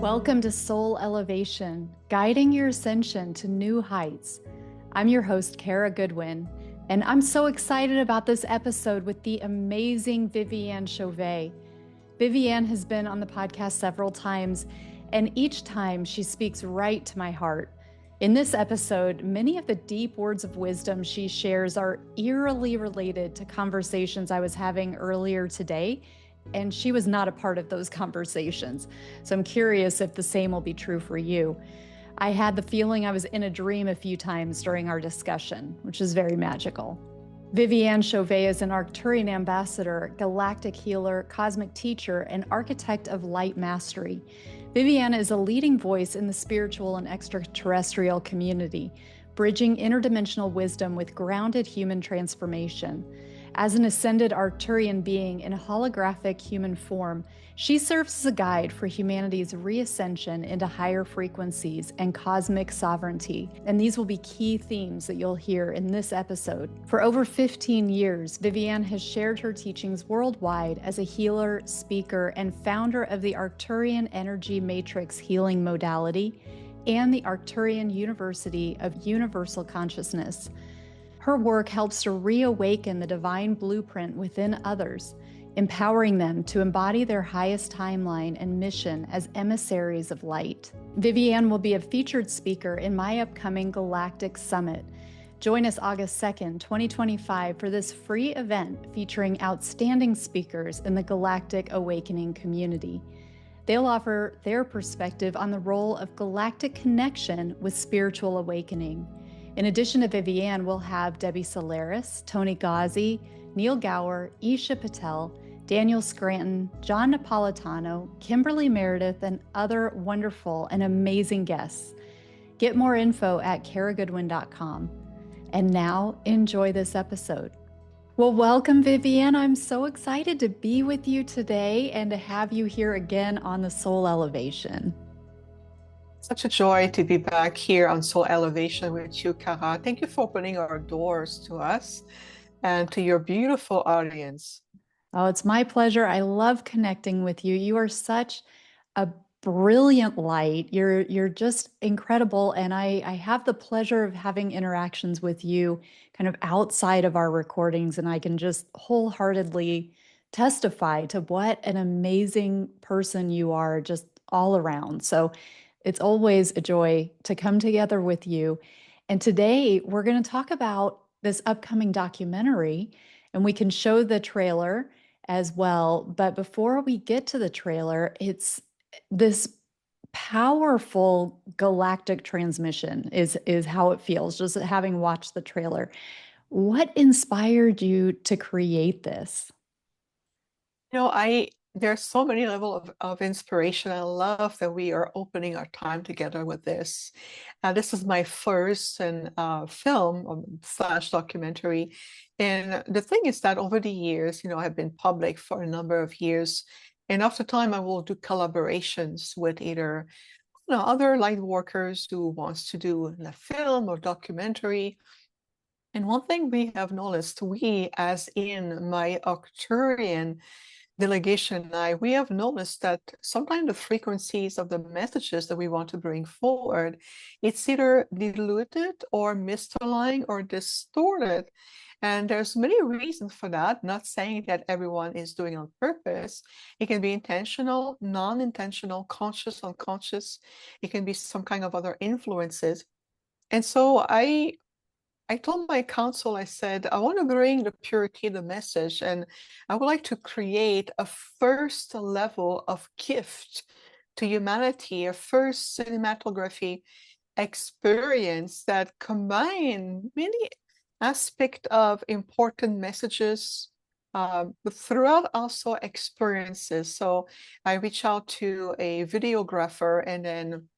Welcome to Soul Elevation, guiding your ascension to new heights. I'm your host, Kara Goodwin, and I'm so excited about this episode with the amazing Viviane Chauvet. Vivienne has been on the podcast several times, and each time she speaks right to my heart. In this episode, many of the deep words of wisdom she shares are eerily related to conversations I was having earlier today, and she was not a part of those conversations. So I'm curious if the same will be true for you. I had the feeling I was in a dream a few times during our discussion, which is very magical. Viviane Chauvet is an Arcturian ambassador, galactic healer, cosmic teacher, and architect of light mastery. Vivienne is a leading voice in the spiritual and extraterrestrial community, bridging interdimensional wisdom with grounded human transformation. As an ascended Arcturian being in a holographic human form, she serves as a guide for humanity's reascension into higher frequencies and cosmic sovereignty. And these will be key themes that you'll hear in this episode. For over 15 years, Vivienne has shared her teachings worldwide as a healer, speaker, and founder of the Arcturian Energy Matrix healing modality and the Arcturian University of Universal Consciousness. Her work helps to reawaken the divine blueprint within others, empowering them to embody their highest timeline and mission as emissaries of light. Vivienne will be a featured speaker in my upcoming Galactics Summit. Join us August 2nd, 2025 for this free event featuring outstanding speakers in the Galactic Awakening community. They'll offer their perspective on the role of galactic connection with spiritual awakening. In addition to Vivienne, we'll have Debbie Solaris, Tony Ghazi, Neil Gower, Isha Patel, Daniel Scranton, John Napolitano, Kimberly Meredith, and other wonderful and amazing guests. Get more info at karagoodwin.com. And now, enjoy this episode. Well, welcome, Vivienne. I'm so excited to be with you today and to have you here again on the Soul Elevation. Such a joy to be back here on Soul Elevation with you, Kara. Thank you for opening our doors to us and to your beautiful audience. Oh, it's my pleasure. I love connecting with you. You are such a brilliant light. You're just incredible. And I have the pleasure of having interactions with you kind of outside of our recordings. And I can just wholeheartedly testify to what an amazing person you are just all around. So it's always a joy to come together with you. And today we're going to talk about this upcoming documentary, and we can show the trailer as well. But before we get to the trailer, it's this powerful galactic transmission is how it feels, just having watched the trailer. What inspired you to create this? There's so many levels of inspiration. I love that we are opening our time together with this. This is my first film / documentary. And the thing is that over the years, I've been public for a number of years. And after time, I will do collaborations with either other light workers who wants to do a film or documentary. And one thing we have noticed, we as in my Arcturian delegation and we have noticed that sometimes the frequencies of the messages that we want to bring forward, it's either diluted or misaligned or distorted. And there's many reasons for that, not saying that everyone is doing it on purpose. It can be intentional, non-intentional, conscious, unconscious. It can be some kind of other influences. And so I told my council, I said, I want to bring the purity of the message, and I would like to create a first level of gift to humanity, a first cinematography experience that combine many aspects of important messages, but throughout also experiences. So I reached out to a videographer, and then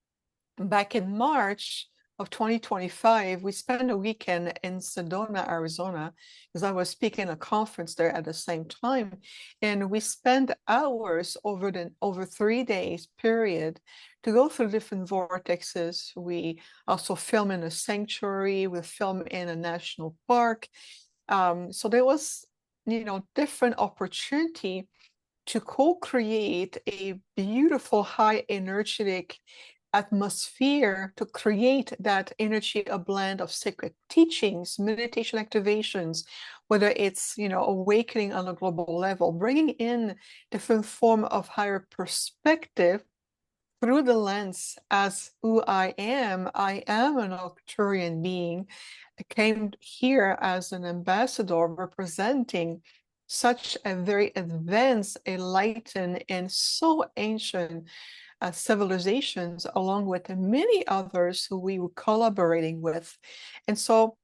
back in March of 2025, we spent a weekend in Sedona, Arizona, because I was speaking at a conference there at the same time. And we spent hours over 3 days period to go through different vortexes. We also film in a sanctuary, we film in a national park. So there was, different opportunity to co-create a beautiful, high energetic atmosphere, to create that energy, a blend of sacred teachings, meditation activations, whether it's, awakening on a global level, bringing in different form of higher perspective through the lens as who I am. I am an Arcturian being. I came here as an ambassador representing such a very advanced, enlightened, and so ancient civilizations, along with many others who we were collaborating with. And so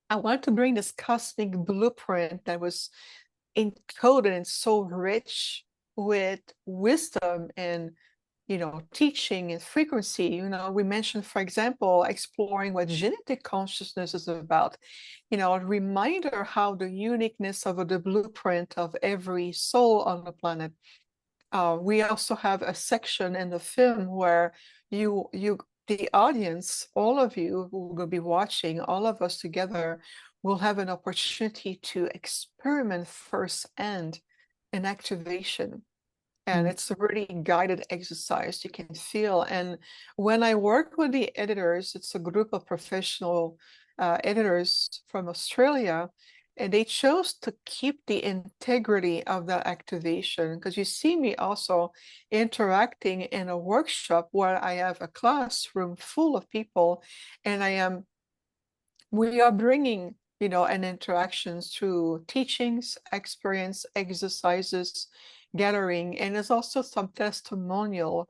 I want to bring this cosmic blueprint that was encoded and so rich with wisdom and teaching and frequency. We mentioned, for example, exploring what genetic consciousness is about, a reminder how the uniqueness of the blueprint of every soul on the planet. We also have a section in the film where the audience, all of you who will be watching, all of us together, will have an opportunity to experiment firsthand in activation. And it's a really guided exercise you can feel. And when I work with the editors, it's a group of professional editors from Australia, and they chose to keep the integrity of that activation, because you see me also interacting in a workshop where I have a classroom full of people, and we are bringing, an interactions through teachings, experience, exercises, gathering, and there's also some testimonial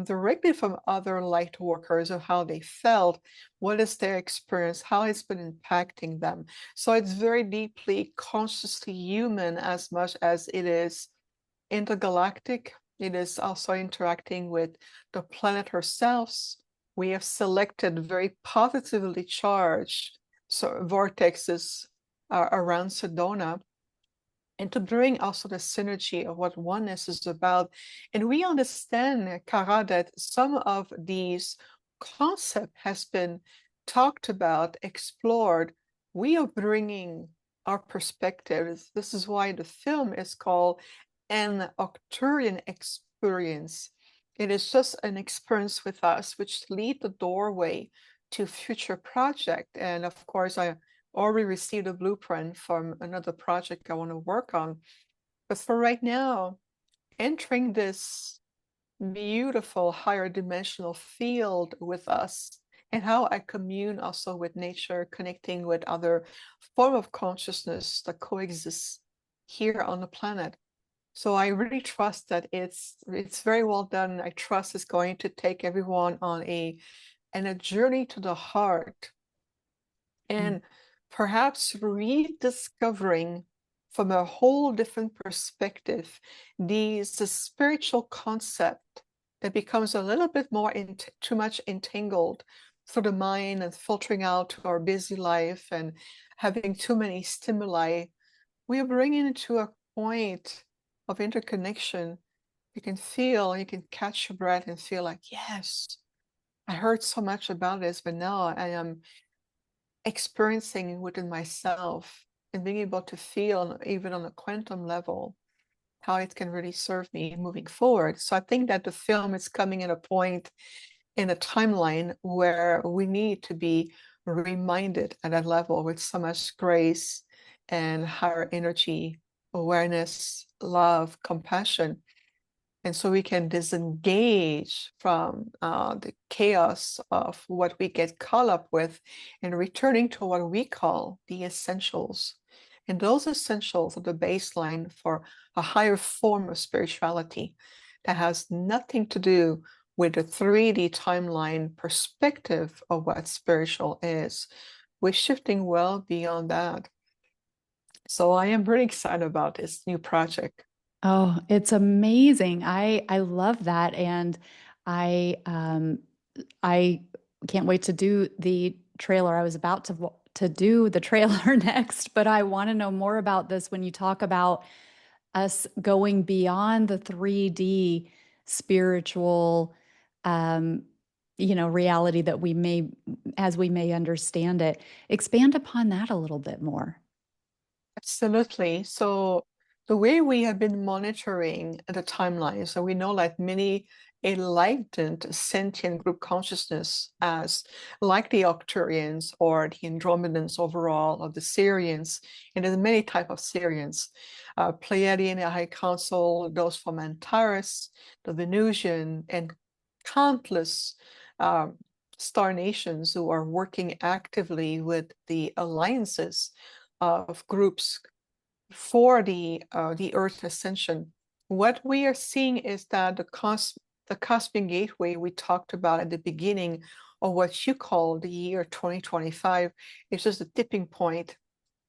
directly from other light workers of how they felt, what is their experience, how it's been impacting them. So it's very deeply consciously human as much as it is intergalactic. It is also interacting with the planet herself. We have selected very positively charged vortexes around Sedona, and to bring also the synergy of what oneness is about. And we understand, Cara, that some of these concepts has been talked about, explored. We are bringing our perspectives. This is why the film is called An Arcturian Experience. It is just an experience with us, which lead the doorway to future project. And of course, I already received a blueprint from another project I want to work on. But for right now, entering this beautiful higher dimensional field with us, and how I commune also with nature, connecting with other form of consciousness that coexists here on the planet. So I really trust that it's very well done. I trust it's going to take everyone on a journey to the heart, and perhaps rediscovering from a whole different perspective these spiritual concept that becomes a little bit more too much entangled through the mind and filtering out to our busy life and having too many stimuli. We are bringing it to a point of interconnection. You can feel, you can catch your breath and feel like, yes, I heard so much about this, but now I am experiencing within myself and being able to feel, even on a quantum level, how it can really serve me moving forward. So I think that the film is coming at a point in a timeline where we need to be reminded at that level with so much grace and higher energy, awareness, love, compassion. And so we can disengage from the chaos of what we get caught up with, and returning to what we call the essentials. And those essentials are the baseline for a higher form of spirituality that has nothing to do with the 3D timeline perspective of what spiritual is. We're shifting well beyond that. So I am very excited about this new project. Oh, it's amazing. I love that. And I can't wait to do the trailer. I was about to do the trailer next, but I want to know more about this when you talk about us going beyond the 3D spiritual reality that we may, as we may understand it. Expand upon that a little bit more. Absolutely. So the way we have been monitoring the timeline, so we know like many enlightened sentient group consciousness as like the Arcturians or the Andromedans overall, or the Sirians, and there's many types of Sirians, Pleiadian High Council, those from Antares, the Venusian, and countless star nations who are working actively with the alliances of groups for the Earth Ascension. What we are seeing is that the cosmic gateway we talked about at the beginning of what you call the year 2025 is just a tipping point.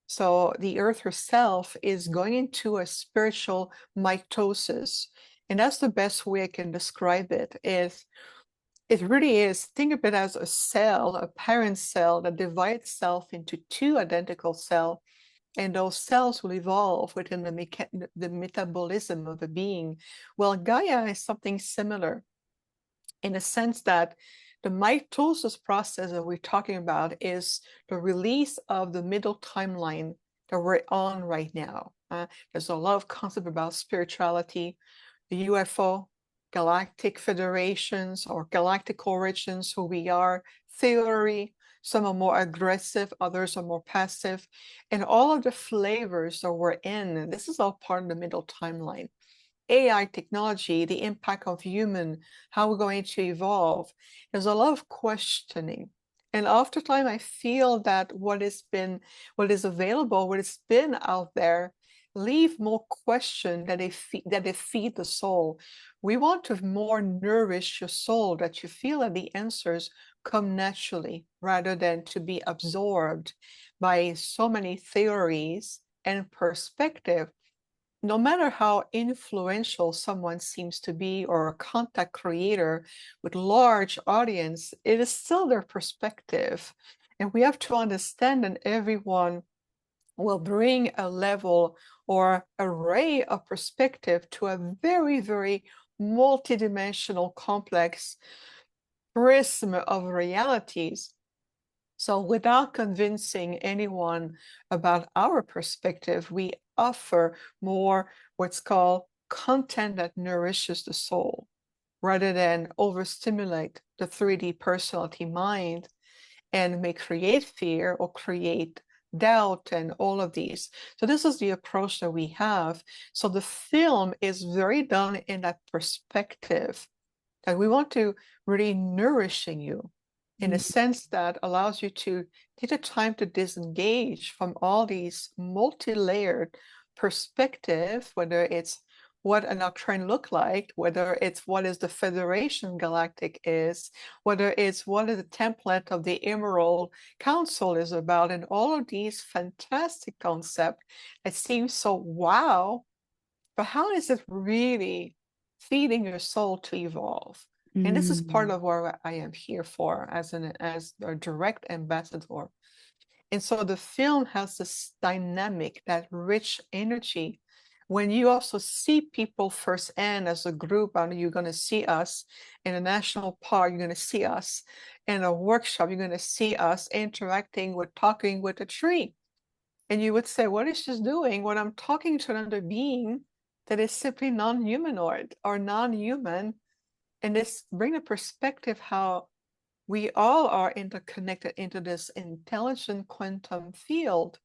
So the Earth herself is going into a spiritual mitosis. And that's the best way I can describe it, is it really is, think of it as a cell, a parent cell that divides itself into two identical cells, and those cells will evolve within the metabolism of a being. Well, Gaia is something similar in a sense that the mitosis process that we're talking about is the release of the middle timeline that we're on right now. There's a lot of concept about spirituality, the UFO, galactic federations or galactic origins, who we are, theory. Some are more aggressive, others are more passive, and all of the flavors that we're in, this is all part of the middle timeline. AI technology, the impact of human, how we're going to evolve. There's a lot of questioning. And oftentimes I feel that what is available, what has been out there, leave more question that they feed the soul. We want to more nourish your soul, that you feel that the answers come naturally rather than to be absorbed by so many theories and perspective. No matter how influential someone seems to be, or a content creator with large audience, it is still their perspective. And we have to understand that everyone will bring a level or array of perspective to a very, very multidimensional, complex prism of realities. So without convincing anyone about our perspective, we offer more what's called content that nourishes the soul, rather than overstimulate the 3D personality mind and may create fear or create doubt and all of these. So this is the approach that we have. So the film is very done in that perspective, that we want to really nourishing you in a sense that allows you to take the time to disengage from all these multi-layered perspective, whether it's what an Arcturian look like, whether it's what is the Federation Galactic is, whether it's what is the template of the Emerald Council is about, and all of these fantastic concepts that seem so wow, but how is it really feeding your soul to evolve? And this is part of what I am here for as a direct ambassador. And so the film has this dynamic, that rich energy. When you also see people firsthand as a group, and you're going to see us in a national park, you're going to see us in a workshop, you're going to see us interacting with, talking with a tree. And you would say, what is this doing? When I'm talking to another being that is simply non-humanoid or non-human, and this bring a perspective how we all are interconnected into this intelligent quantum field.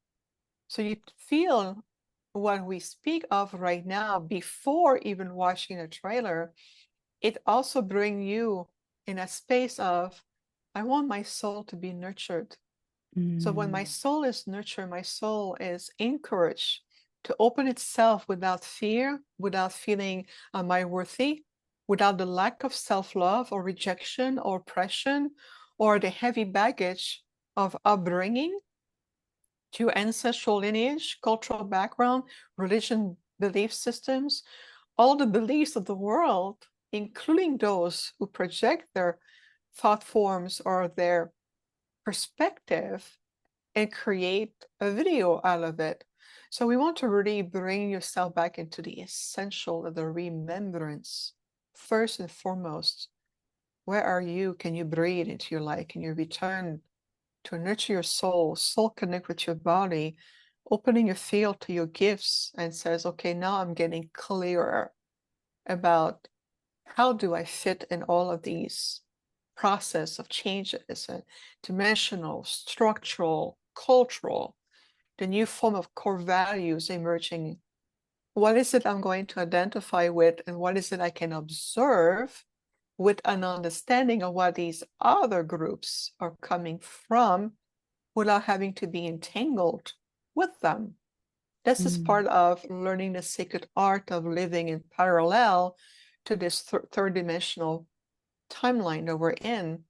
So you feel what we speak of right now before even watching a trailer, it also bring you in a space of, I want my soul to be nurtured. So when my soul is nurtured, my soul is encouraged to open itself without fear, without feeling, am I worthy? Without the lack of self-love or rejection or oppression or the heavy baggage of upbringing, to ancestral lineage, cultural background, religion, belief systems, all the beliefs of the world, including those who project their thought forms or their perspective and create a video out of it. So we want to really bring yourself back into the essential of the remembrance. First and foremost, where are you? Can you breathe into your life? Can you return to nurture your soul, soul connect with your body, opening your field to your gifts and says, okay, now I'm getting clearer about how do I fit in all of these process of changes and dimensional, structural, cultural, the new form of core values emerging. What is it I'm going to identify with, and what is it I can observe with an understanding of what these other groups are coming from without having to be entangled with them. This is part of learning the sacred art of living in parallel to this third dimensional timeline that we're in.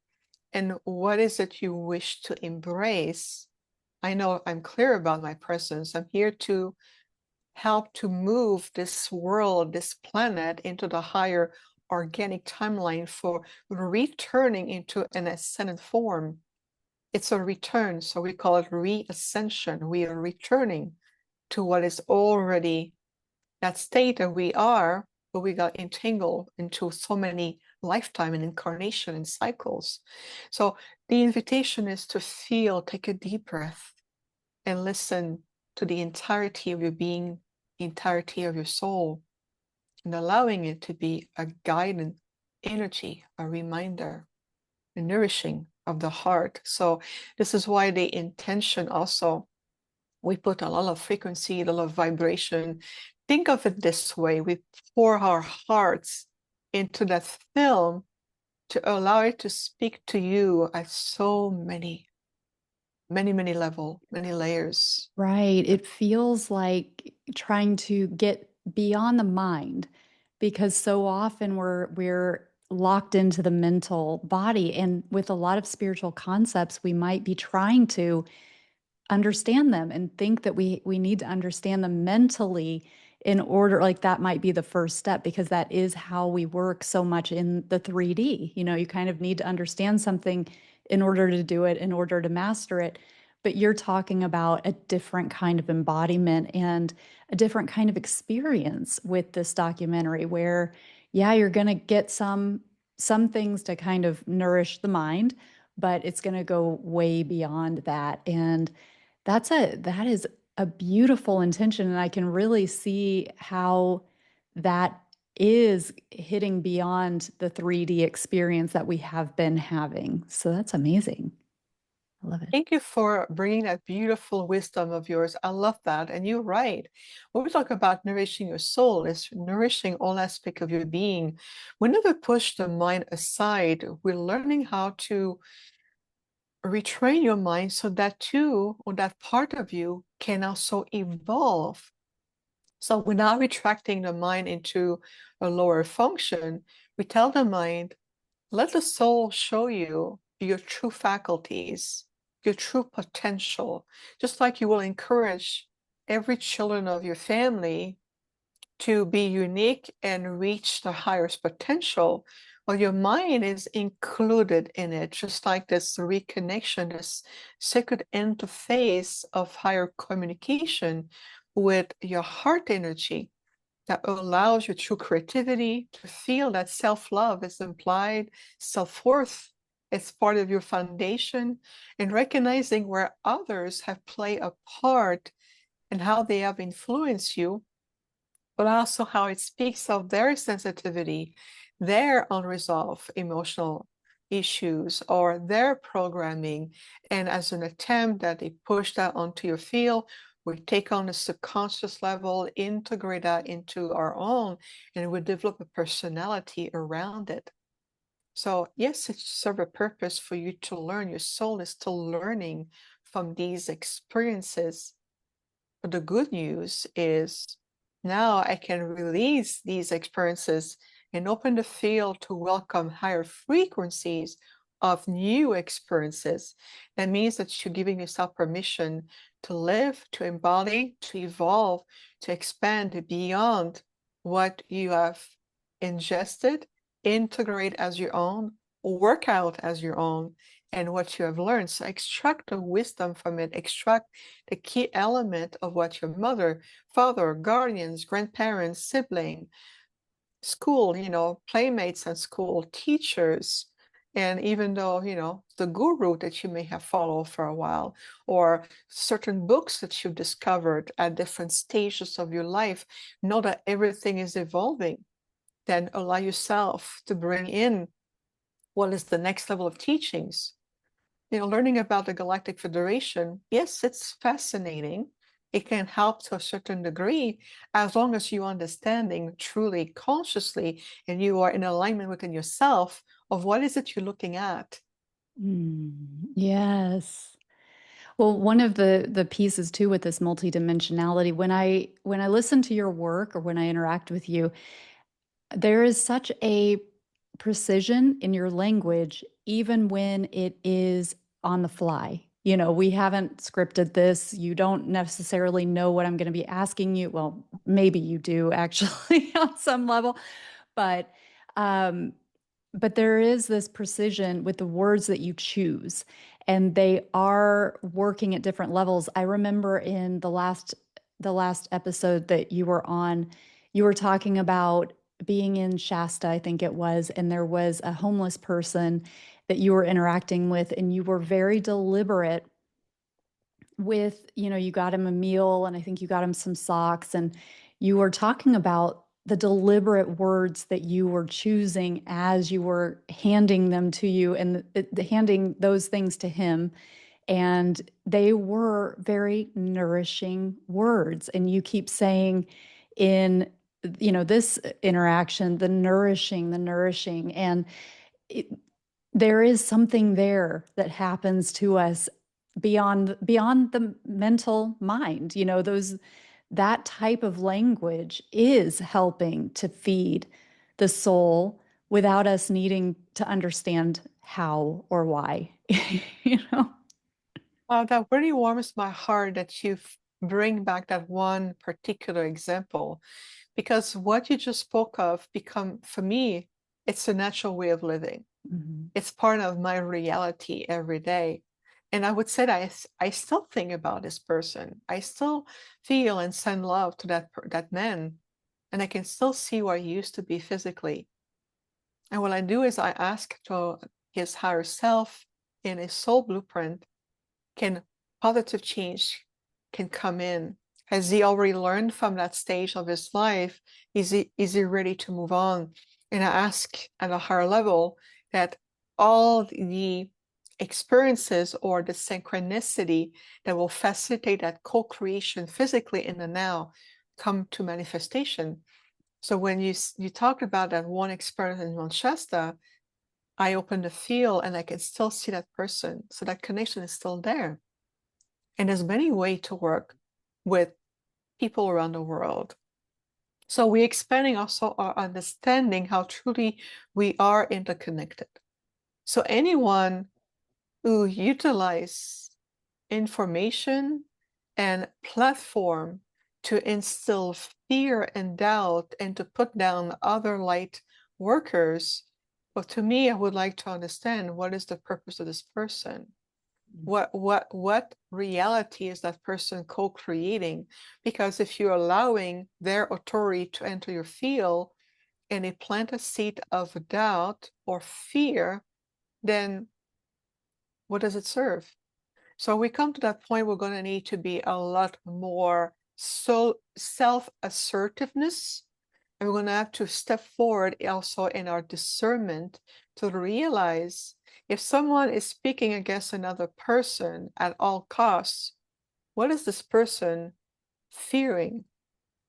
And what is it you wish to embrace? I know I'm clear about my presence. I'm here to help to move this world, this planet, into the higher organic timeline for returning into an ascended form. It's a return, so we call it re-ascension. We are returning to what is already that state that we are, but we got entangled into so many lifetime and incarnation and cycles. So the invitation is to feel, take a deep breath, and listen to the entirety of your being, the entirety of your soul, and allowing it to be a guiding energy, a reminder, a nourishing of the heart. So this is why the intention also, we put a lot of frequency, a lot of vibration. Think of it this way: we pour our hearts into that film to allow it to speak to you at so many level, many layers. Right. It feels like trying to get beyond the mind because so often we're locked into the mental body, and with a lot of spiritual concepts we might be trying to understand them and think that we need to understand them mentally in order, like that might be the first step, because that is how we work so much in the 3D. You kind of need to understand something in order to do it, in order to master it. But you're talking about a different kind of embodiment and a different kind of experience with this documentary where, yeah, you're going to get some things to kind of nourish the mind, but it's going to go way beyond that. And that is a beautiful intention, and I can really see how that is hitting beyond the 3D experience that we have been having. So that's amazing. I love it. Thank you for bringing that beautiful wisdom of yours. I love that. And you're right. When we talk about nourishing your soul, it's nourishing all aspects of your being. We never push the mind aside. We're learning how to retrain your mind so that too, or that part of you can also evolve. So we're not retracting the mind into a lower function. We tell the mind, let the soul show you your true faculties, your true potential, just like you will encourage every children of your family to be unique and reach the highest potential. Well, your mind is included in it, just like this reconnection, this sacred interface of higher communication with your heart energy that allows your true creativity to feel that self-love is implied, self-worth is part of your foundation, and recognizing where others have played a part and how they have influenced you, but also how it speaks of their sensitivity, their unresolved emotional issues, or their programming. And as an attempt that they push that onto your field, we take on the subconscious level, integrate that into our own, and we develop a personality around it. So yes, it serves a purpose for you to learn. Your soul is still learning from these experiences. But the good news is now I can release these experiences and open the field to welcome higher frequencies of new experiences. That means that you're giving yourself permission to live, to embody, to evolve, to expand beyond what you have ingested, integrate as your own, work out as your own, and what you have learned. So extract the wisdom from it, extract the key element of what your mother, father, guardians, grandparents, sibling, school, playmates at school, teachers, And even though, the guru that you may have followed for a while, or certain books that you've discovered at different stages of your life, know that everything is evolving. Then allow yourself to bring in what is the next level of teachings. Learning about the Galactic Federation, yes, it's fascinating. It can help to a certain degree as long as you're understanding truly consciously and you are in alignment within yourself of what is it you're looking at. Yes. Well, one of the pieces too with this multidimensionality, when I listen to your work or when I interact with you, there is such a precision in your language, even when it is on the fly. We haven't scripted this. You don't necessarily know what I'm going to be asking you. Well, maybe you do actually on some level, but um, but there is this precision with the words that you choose, and they are working at different levels. I remember in the last episode that you were on, you were talking about being in Shasta, I think it was, and there was a homeless person that you were interacting with, and you were very deliberate with, you got him a meal, and I think you got him some socks, and you were talking about the deliberate words that you were choosing as you were handing them to you and handing those things to him. And they were very nourishing words. And you keep saying in, this interaction, the nourishing, the nourishing. And it, there is something there that happens to us beyond the mental mind. Those that type of language is helping to feed the soul without us needing to understand how or why. you know That really warms my heart that you bring back that one particular example, because what you just spoke of for me, it's a natural way of living. Mhm. It's part of my reality every day. And I would say that I still think about this person. I still feel and send love to that man. And I can still see where he used to be physically. And what I do is I ask to his higher self in his soul blueprint, can positive change can come in? Has he already learned from that stage of his life? Is he ready to move on? And I ask at a higher level that all the experiences or the synchronicity that will facilitate that co-creation physically in the now come to manifestation. So when you talked about that one experience in Manchester, I opened the field and I can still see that person. So that connection is still there. And there's many ways to work with people around the world. So we're expanding also our understanding how truly we are interconnected. So anyone who utilize information and platform to instill fear and doubt and to put down other light workers, well, to me, I would like to understand what is the purpose of this person. What reality is that person co-creating? Because if you're allowing their authority to enter your field and they plant a seed of doubt or fear, then what does it serve? So we come to that point, we're going to need to be a lot more self-assertiveness, and we're going to have to step forward also in our discernment to realize if someone is speaking against another person at all costs, what is this person fearing?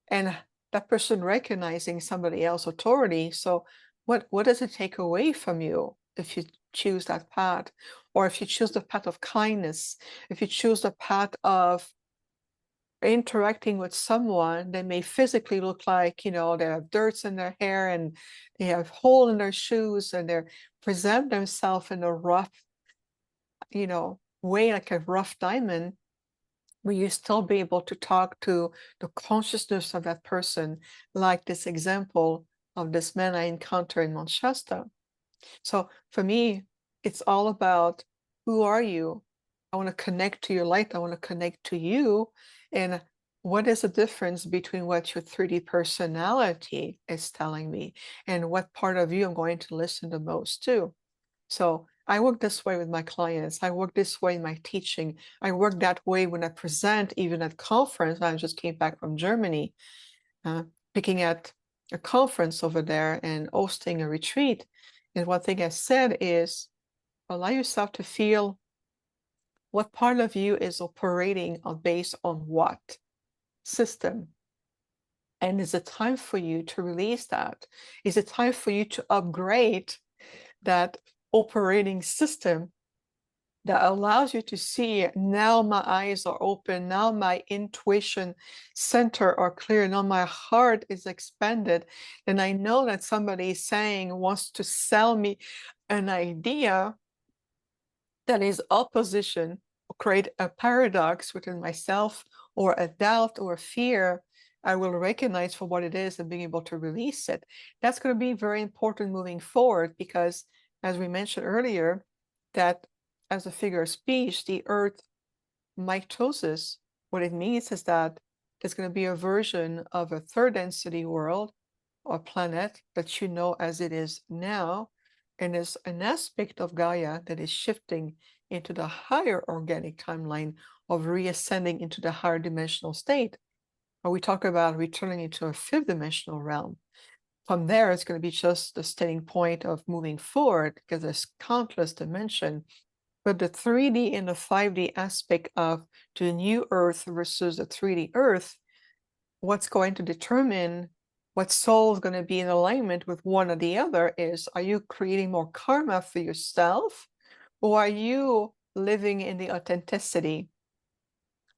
And that person recognizing somebody else's authority. So what does it take away from you if you choose that path? Or if you choose the path of kindness, if you choose the path of interacting with someone that may physically look like, they have dirts in their hair and they have hole in their shoes and they present themselves in a rough, way, like a rough diamond, will you still be able to talk to the consciousness of that person, like this example of this man I encountered in Manchester? So for me, it's all about who are you? I want to connect to your light. I want to connect to you. And what is the difference between what your 3D personality is telling me and what part of you I'm going to listen the most to? So I work this way with my clients. I work this way in my teaching. I work that way when I present, even at conference. I just came back from Germany, picking at a conference over there and hosting a retreat. And one thing I said is, allow yourself to feel what part of you is operating on based on what system. And is it time for you to release that? Is it time for you to upgrade that operating system that allows you to see, now my eyes are open, now my intuition center are clear, now my heart is expanded, and I know that somebody is saying, wants to sell me an idea that is opposition, or create a paradox within myself, or a doubt or a fear. I will recognize for what it is and being able to release it. That's going to be very important moving forward, because as we mentioned earlier, that as a figure of speech, the earth mitosis, what it means is that there's going to be a version of a third density world or planet that you know as it is now, and there's an aspect of Gaia that is shifting into the higher organic timeline of reascending into the higher dimensional state. Or we talk about returning into a fifth dimensional realm. From there, it's going to be just the starting point of moving forward, because there's countless dimensions. But the 3D and the 5D aspect of the new Earth versus the 3D Earth, what's going to determine what soul is going to be in alignment with one or the other is, are you creating more karma for yourself, or are you living in the authenticity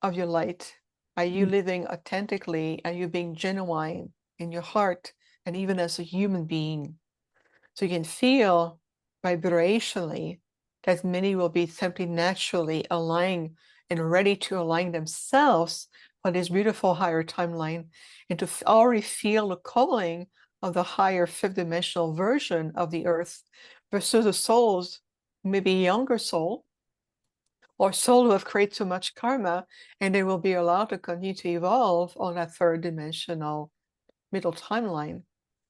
of your light? Are you living authentically? Are you being genuine in your heart and even as a human being? So you can feel vibrationally that many will be simply naturally aligned and ready to align themselves for this beautiful higher timeline, and to already feel the calling of the higher fifth dimensional version of the earth versus the souls, maybe younger soul or soul who have created so much karma, and they will be allowed to continue to evolve on that third dimensional middle timeline.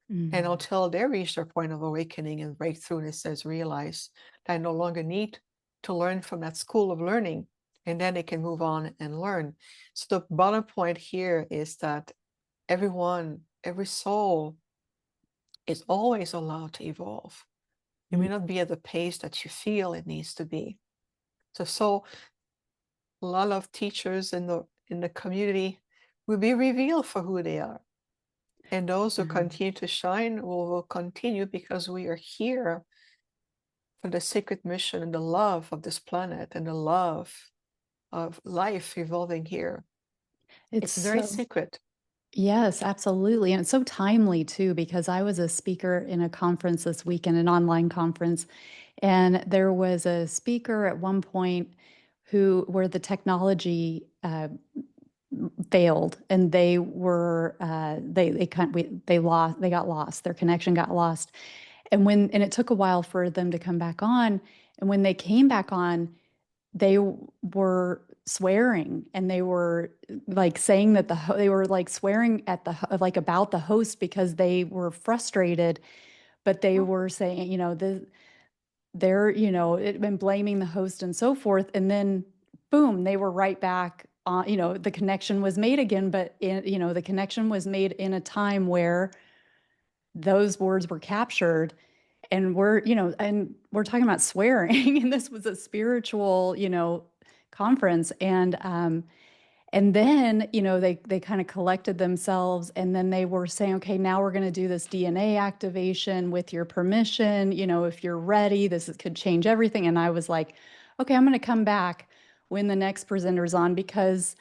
And until they reach their point of awakening and breakthrough, and it says, realize that I no longer need to learn from that school of learning, and then they can move on and learn. So the bottom point here is that everyone, every soul is always allowed to evolve. It may not be at the pace that you feel it needs to be. So a lot of teachers in the community will be revealed for who they are. And those who continue to shine will continue, because we are here for the sacred mission and the love of this planet and the love of life evolving here. It's very sacred. Yes, absolutely. And it's so timely too, because I was a speaker in a conference this weekend, an online conference, and there was a speaker at one point where the technology failed, and they were they got lost, their connection got lost, and it took a while for them to come back on, and when they came back on, they were swearing, and they were like saying that they were like swearing at like about the host, because they were frustrated, but they were saying, they're, been blaming the host and so forth. And then boom, they were right back on, the connection was made again, but the connection was made in a time where those words were captured. And we're talking about swearing, and this was a spiritual, conference. And then, they kind of collected themselves, and then they were saying, okay, now we're going to do this DNA activation with your permission. If you're ready, could change everything. And I was like, okay, I'm going to come back when the next presenter's on, because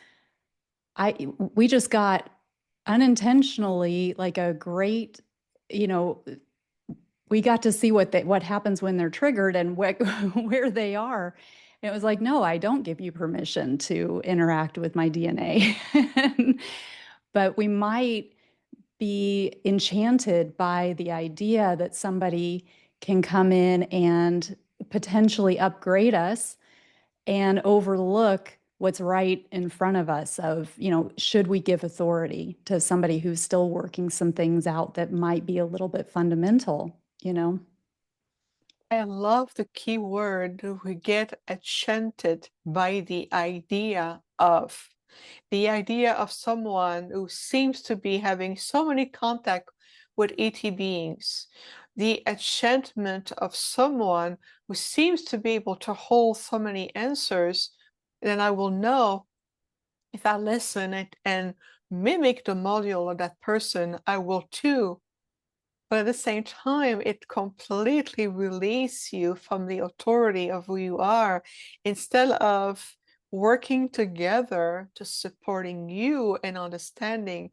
we just got unintentionally like a great, you know, we got to see what happens when they're triggered, and where they are. And it was like, no, I don't give you permission to interact with my DNA. But we might be enchanted by the idea that somebody can come in and potentially upgrade us and overlook what's right in front of us of, should we give authority to somebody who's still working some things out that might be a little bit fundamental, I love the key word. We get enchanted by the idea of. The idea of someone who seems to be having so many contact with ET beings. The enchantment of someone who seems to be able to hold so many answers. Then I will know if I listen and mimic the module of that person, I will too. But at the same time, it completely releases you from the authority of who you are instead of working together to supporting you and understanding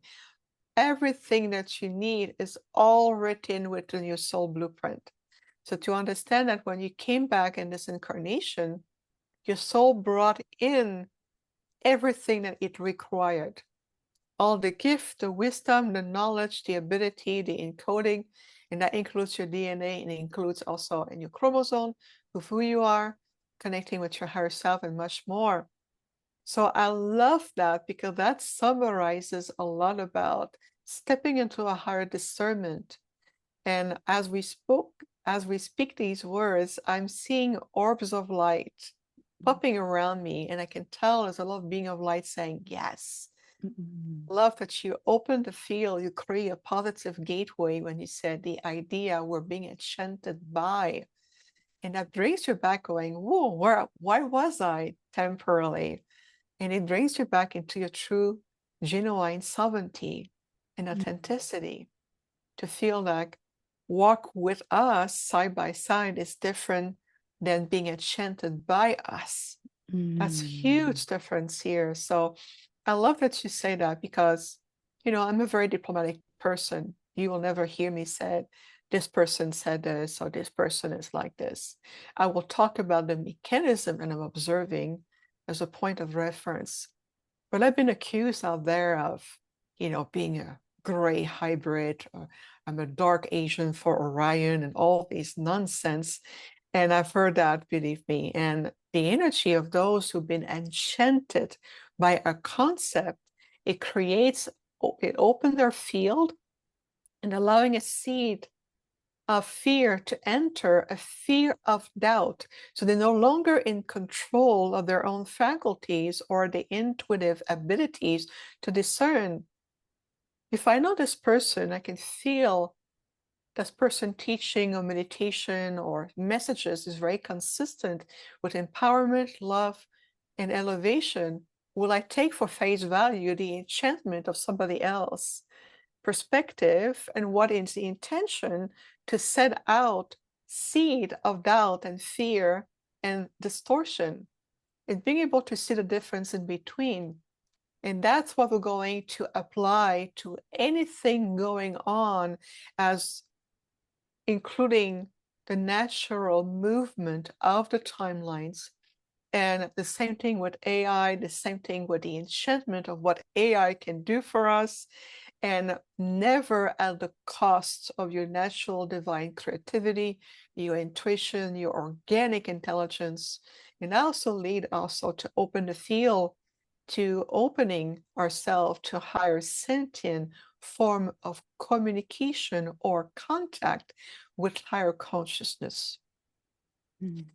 everything that you need is all written within your soul blueprint. So to understand that when you came back in this incarnation, your soul brought in everything that it required. All the gift, the wisdom, the knowledge, the ability, the encoding, and that includes your DNA and it includes also in your chromosome of who you are, connecting with your higher self and much more. So I love that because that summarizes a lot about stepping into a higher discernment. And as we speak these words, I'm seeing orbs of light popping around me, and I can tell there's a lot of being of light saying yes. Love that you open the field, you create a positive gateway when you said the idea we're being enchanted by. And that brings you back going, whoa, why was I temporarily? And it brings you back into your true, genuine sovereignty and authenticity to feel like walk with us side by side is different than being enchanted by us. That's a huge difference here. So I love that you say that because, I'm a very diplomatic person. You will never hear me say, this person said this or this person is like this. I will talk about the mechanism and I'm observing as a point of reference. But I've been accused out there of, being a gray hybrid, or I'm a dark Asian for Orion and all these nonsense. And I've heard that, believe me. And the energy of those who've been enchanted by a concept, it opens their field and allowing a seed of fear to enter, a fear of doubt. So they're no longer in control of their own faculties or the intuitive abilities to discern. If I know this person, I can feel this person teaching or meditation or messages is very consistent with empowerment, love, and elevation. Will I take for face value the enchantment of somebody else? Perspective and what is the intention to set out seed of doubt and fear and distortion and being able to see the difference in between. And that's what we're going to apply to anything going on, as including the natural movement of the timelines. And the same thing with AI, the same thing with the enchantment of what AI can do for us, and never at the cost of your natural divine creativity, your intuition, your organic intelligence. And also lead also to open the field to opening ourselves to higher sentient form of communication or contact with higher consciousness.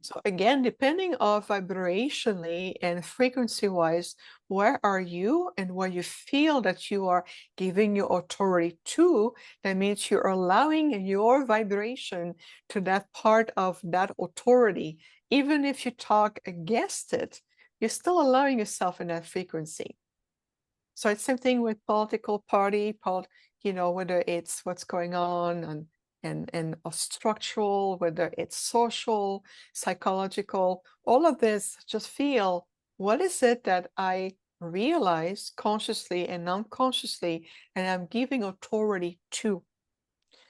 So again, depending on vibrationally and frequency wise, where are you and where you feel that you are giving your authority to, that means you're allowing your vibration to that part of that authority. Even if you talk against it, you're still allowing yourself in that frequency. So it's same thing with political party, whether it's what's going on and structural, whether it's social, psychological, all of this, just feel what is it that I realize consciously and unconsciously, and I'm giving authority to.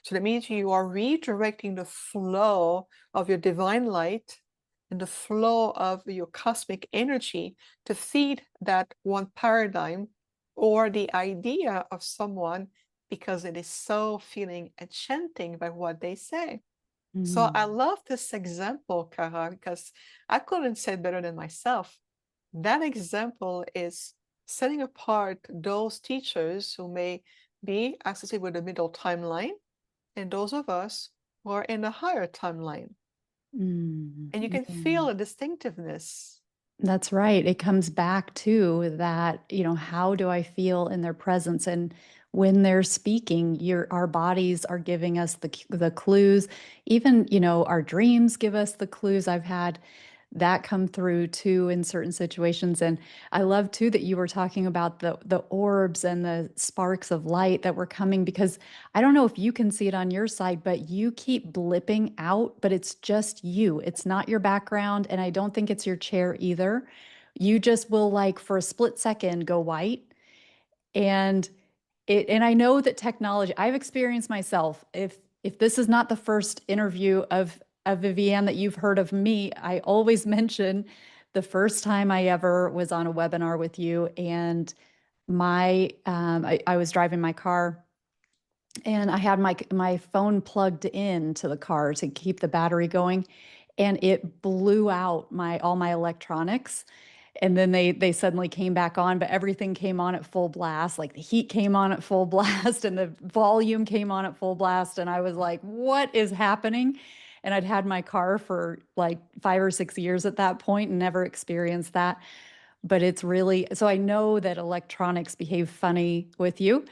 So that means you are redirecting the flow of your divine light and the flow of your cosmic energy to feed that one paradigm or the idea of someone because it is so feeling enchanting by what they say. So I love this example, Kara, because I couldn't say it better than myself. That example is setting apart those teachers who may be associated with the middle timeline and those of us who are in the higher timeline. And you can Yeah. feel a distinctiveness. That's right. It comes back to that, how do I feel in their presence? And when they're speaking, our bodies are giving us the clues. Even, our dreams give us the clues. I've had that come through too in certain situations. And I love too that you were talking about the orbs and the sparks of light that were coming, because I don't know if you can see it on your side, but you keep blipping out, but it's just you. It's not your background, and I don't think it's your chair either. You just will, like, for a split second go white. And I know that technology, I've experienced myself. If this is not the first interview of Vivienne that you've heard of me, I always mention the first time I ever was on a webinar with you, and I was driving my car, and I had my phone plugged in to the car to keep the battery going, and it blew out my all my electronics. And then they suddenly came back on, but everything came on at full blast. Like the heat came on at full blast and the volume came on at full blast. And I was like, what is happening? And I'd had my car for like 5 or 6 years at that point and never experienced that. But it's really, so I know that electronics behave funny with you,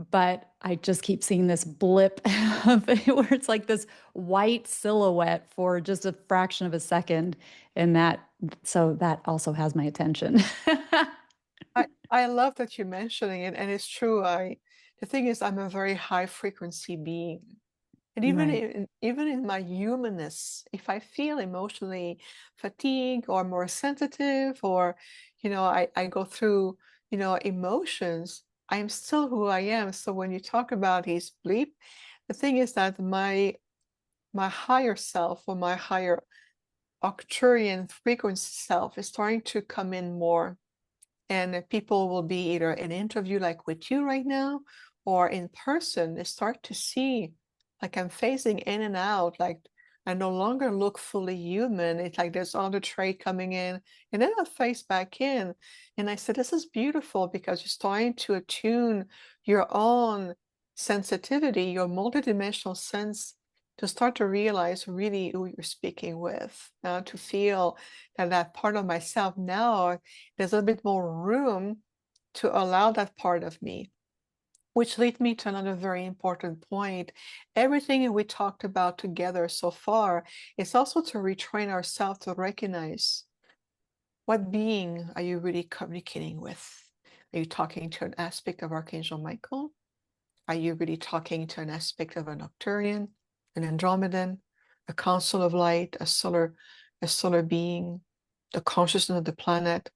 but I just keep seeing this blip of where it's like this white silhouette for just a fraction of a second. And so that also has my attention. I love that you're mentioning it, and it's true. The thing is, I'm a very high frequency being. And Right. even in my humanness, if I feel emotionally fatigued or more sensitive, or I go through emotions, I'm still who I am. So when you talk about his bleep, the thing is that my higher self, or my higher Arcturian frequency self, is starting to come in more. And people will be either in an interview like with you right now, or in person. They start to see, like, I'm phasing in and out, like I no longer look fully human. It's like there's other trait coming in, and then I phase back in. And I said, this is beautiful, because you're starting to attune your own sensitivity, your multidimensional sense, to start to realize really who you're speaking with, to feel that part of myself now, there's a bit more room to allow that part of me. Which leads me to another very important point. Everything we talked about together so far is also to retrain ourselves to recognize, what being are you really communicating with? Are you talking to an aspect of Archangel Michael? Are you really talking to an aspect of an Arcturian, an Andromedan, a council of light, a solar being, the consciousness of the planet?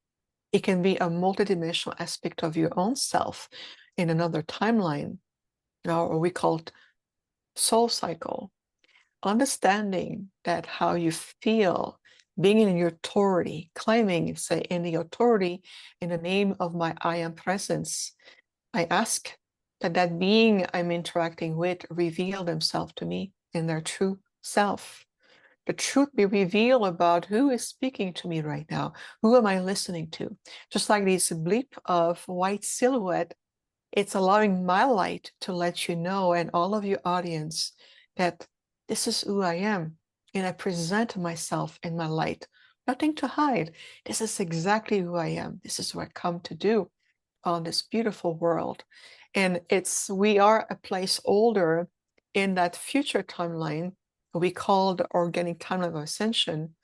It can be a multidimensional aspect of your own self in another timeline, or we call it soul cycle. Understanding that how you feel, being in your authority, claiming, say, in the authority, in the name of my I am presence, I ask that being I'm interacting with reveal themselves to me in their true self. The truth be revealed about who is speaking to me right now. Who am I listening to? Just like this bleep of white silhouette, it's allowing my light to let you know, and all of your audience, that this is who I am. And I present myself in my light. Nothing to hide. This is exactly who I am. This is what I come to do on this beautiful world. And we are a placeholder in that future timeline we call the organic timeline of ascension,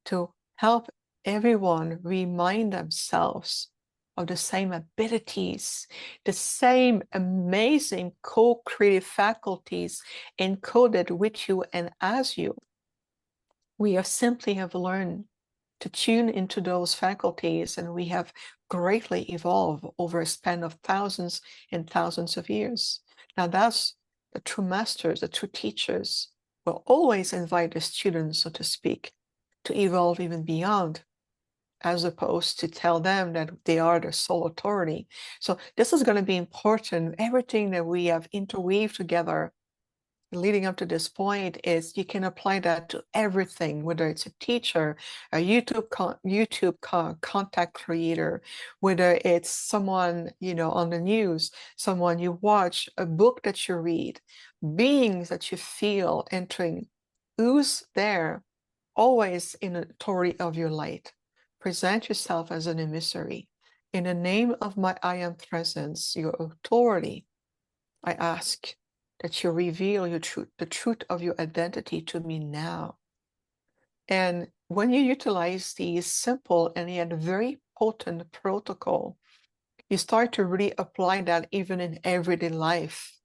to help everyone remind themselves of the same abilities, the same amazing co-creative faculties encoded with you and as you. We have simply learned to tune into those faculties, and we have greatly evolved over a span of thousands and thousands of years. Now, that's the true masters, the true teachers will always invite the students, so to speak, to evolve even beyond, as opposed to tell them that they are the sole authority. So this is going to be important. Everything that we have interweaved together leading up to this point is you can apply that to everything, whether it's a teacher, a YouTube content creator, whether it's someone on the news, someone you watch, a book that you read, beings that you feel entering. Who's there always in authority of your light. Present yourself as an emissary. In the name of my I am presence, your authority, I ask that you reveal your truth, the truth of your identity to me now. And when you utilize these simple and yet very potent protocol, you start to really apply that even in everyday life.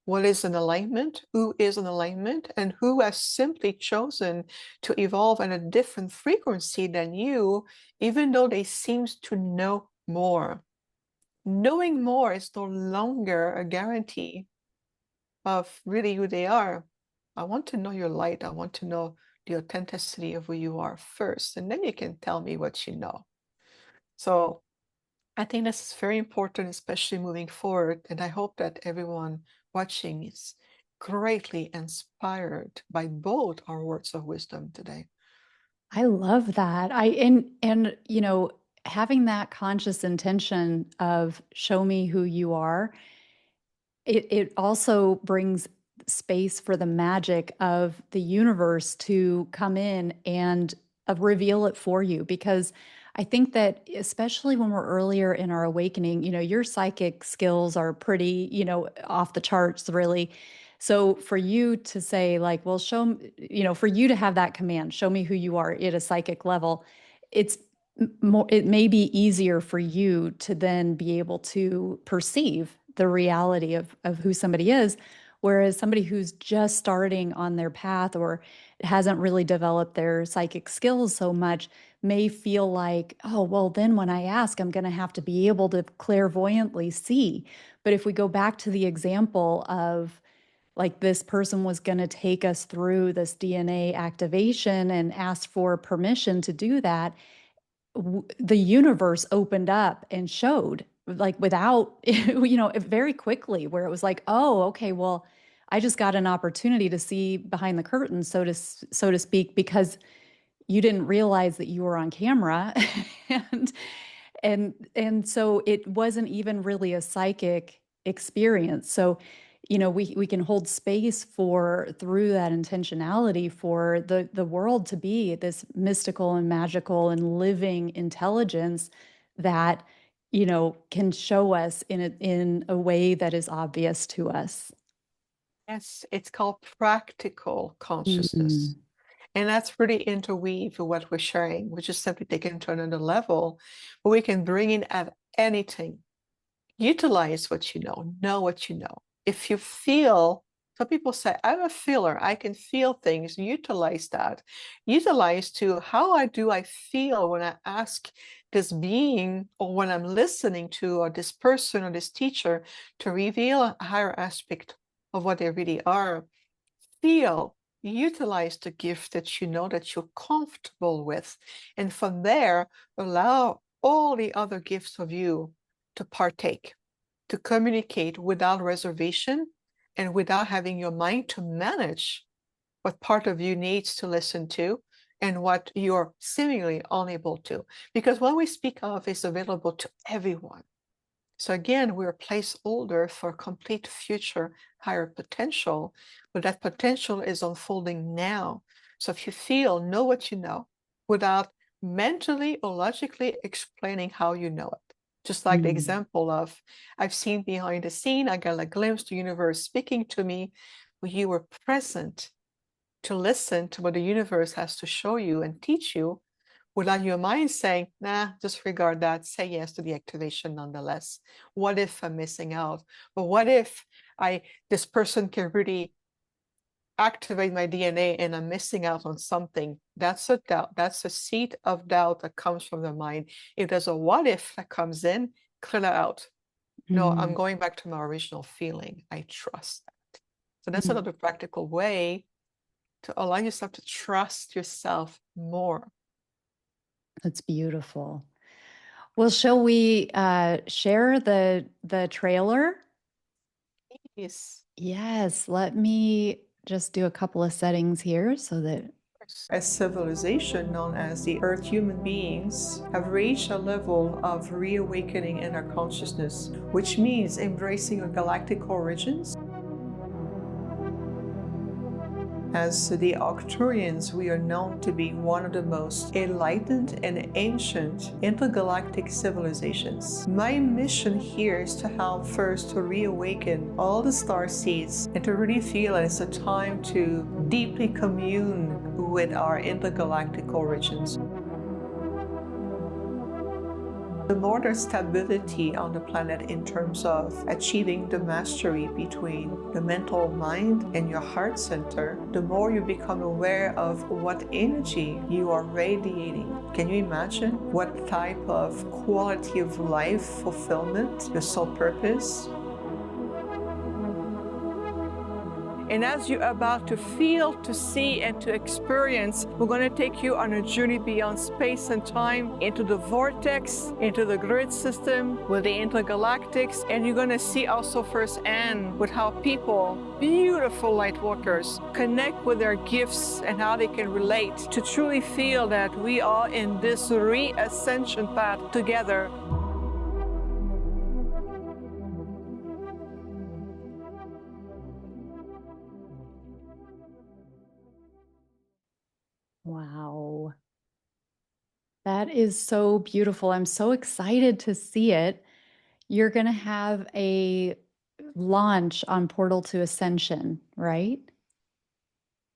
What is an alignment? Who is an alignment? And who has simply chosen to evolve at a different frequency than you, even though they seem to know more. Knowing more is no longer a guarantee of really who they are. I want to know your light. I want to know the authenticity of who you are first, and then you can tell me what you know. So I think this is very important, especially moving forward. And I hope that everyone watching is greatly inspired by both our words of wisdom today. I love that. And you know, having that conscious intention of show me who you are, it also brings space for the magic of the universe to come in and reveal it for you. Because I think that especially when we're earlier in our awakening, you know, your psychic skills are pretty, you know, off the charts, really. So for you to say like, well, you know, for you to have that command, show me who you are at a psychic level, it's more, it may be easier for you to then be able to perceive the reality of who somebody is. Whereas somebody who's just starting on their path or hasn't really developed their psychic skills so much may feel like, oh, well, then when I ask, I'm going to have to be able to clairvoyantly see. But if we go back to the example of like this person was going to take us through this DNA activation and ask for permission to do that, the universe opened up and showed like without you know very quickly where it was like, oh, okay, well, I just got an opportunity to see behind the curtain, so to speak, because you didn't realize that you were on camera. and and so it wasn't even really a psychic experience. So you know, we can hold space for through that intentionality for the world to be this mystical and magical and living intelligence that, you know, can show us in a way that is obvious to us. Yes, it's called practical consciousness. Mm. And that's really interweave with what we're sharing, which is simply taken to another level, where we can bring in at anything. Utilize what you know what you know. If you feel, some people say, I'm a feeler, I can feel things. Utilize that. Utilize to how do I feel when I ask this being or when I'm listening to or this person or this teacher to reveal a higher aspect of what they really are. Feel, utilize the gift that you know that you're comfortable with. And from there, allow all the other gifts of you to partake, to communicate without reservation and without having your mind to manage what part of you needs to listen to and what you're seemingly unable to. Because what we speak of is available to everyone. So again, we're a placeholder for complete future higher potential, but that potential is unfolding now. So if you feel, know what you know without mentally or logically explaining how you know it. Just like the Mm. example of, I've seen behind the scene, I got a glimpse of the universe speaking to me. When you were present to listen to what the universe has to show you and teach you, without your mind saying, nah, disregard that, say yes to the activation nonetheless. What if I'm missing out? But what if this person can really activate my DNA and I'm missing out on something? That's a doubt. That's a seed of doubt that comes from the mind. If there's a what if that comes in, clear that out. No, I'm Mm. going back to my original feeling. I trust that. So that's Mm. another practical way to allow yourself to trust yourself more. That's beautiful. Well, shall we share the trailer? Yes. Yes, let me just do a couple of settings here so that. As civilization known as the Earth human beings have reached a level of reawakening in our consciousness, which means embracing our galactic origins, As the Arcturians, we are known to be one of the most enlightened and ancient intergalactic civilizations. My mission here is to help first to reawaken all the star seeds and to really feel that it's a time to deeply commune with our intergalactic origins. The more there's stability on the planet in terms of achieving the mastery between the mental mind and your heart center, the more you become aware of what energy you are radiating. Can you imagine what type of quality of life fulfillment, your soul purpose? And as you're about to feel, to see, and to experience, we're going to take you on a journey beyond space and time, into the vortex, into the grid system, with the intergalactics, and you're going to see also firsthand with how people, beautiful light workers, connect with their gifts and how they can relate to truly feel that we are in this re-ascension path together. Wow. That is so beautiful. I'm so excited to see it. You're going to have a launch on Portal to Ascension, right?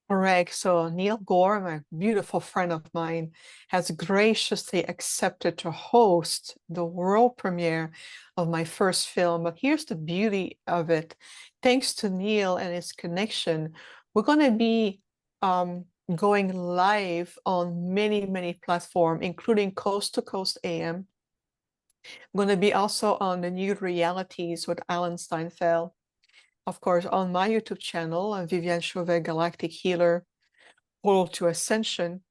Correct. So Neil Gore, my beautiful friend of mine, has graciously accepted to host the world premiere of my first film. But here's the beauty of it. Thanks to Neil and his connection, we're going to be going live on many, many platforms, including Coast to Coast AM. I'm going to be also on the New Realities with Alan Steinfeld. Of course, on my YouTube channel, Viviane Chauvet, Galactic Healer, Portal to Ascension,